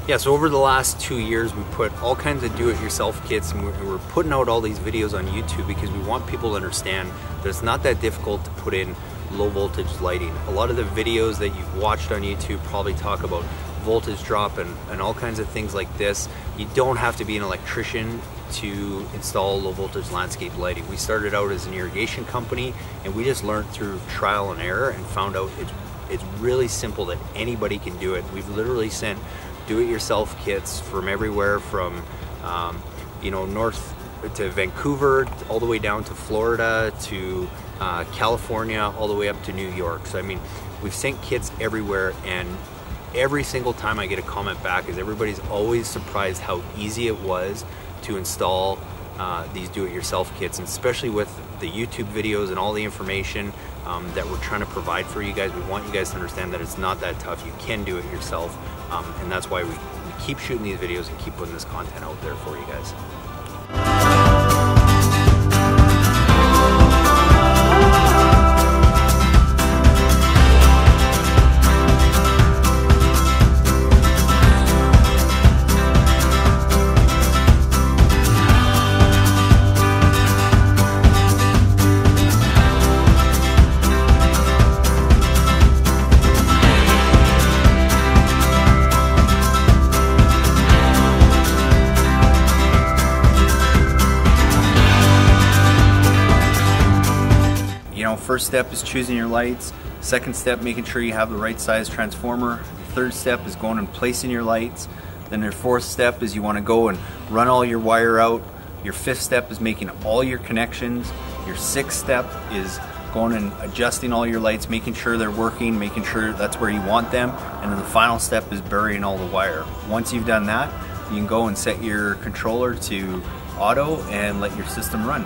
Yeah, so over the last 2 years, we put all kinds of do-it-yourself kits, and we're putting out all these videos on YouTube because we want people to understand that it's not that difficult to put in low voltage lighting. A lot of the videos that you've watched on YouTube probably talk about voltage drop and all kinds of things like this. You don't have to be an electrician to install low voltage landscape lighting. We started out as an irrigation company, and we just learned through trial and error and found out it's really simple, that anybody can do it. We've literally sent do-it-yourself kits from everywhere, from north to Vancouver, all the way down to Florida, to California, all the way up to New York. So I mean, we've sent kits everywhere, and every single time I get a comment back is everybody's always surprised how easy it was to install these do-it-yourself kits, and especially with the YouTube videos and all the information that we're trying to provide for you guys. We want you guys to understand that it's not that tough. You can do it yourself, and that's why we keep shooting these videos and keep putting this content out there for you guys. First step is choosing your lights. Second step, making sure you have the right size transformer. Third step is going and placing your lights. Then your fourth step is you want to go and run all your wire out. Your fifth step is making all your connections. Your sixth step is going and adjusting all your lights, making sure they're working, making sure that's where you want them. And then the final step is burying all the wire. Once you've done that, you can go and set your controller to auto and let your system run.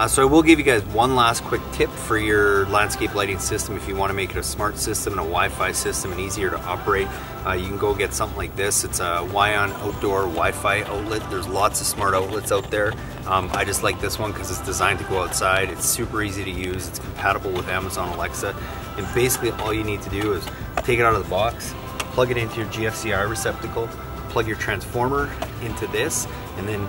So I will give you guys one last quick tip for your landscape lighting system. If you want to make it a smart system and a Wi-Fi system and easier to operate, you can go get something like this. It's a Wion outdoor Wi-Fi outlet. There's lots of smart outlets out there. I just like this one because it's designed to go outside. It's super easy to use. It's compatible with Amazon Alexa. And basically all you need to do is take it out of the box, plug it into your GFCI receptacle, plug your transformer into this, and then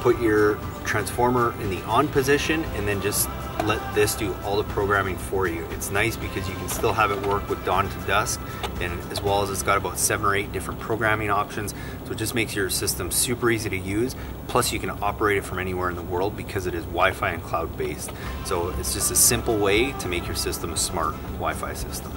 put your transformer in the on position, and then just let this do all the programming for you. It's nice because you can still have it work with dawn to dusk, and as well as it's got about 7 or 8 different programming options, so it just makes your system super easy to use. Plus you can operate it from anywhere in the world because it is Wi-Fi and cloud based. So it's just a simple way to make your system a smart Wi-Fi system.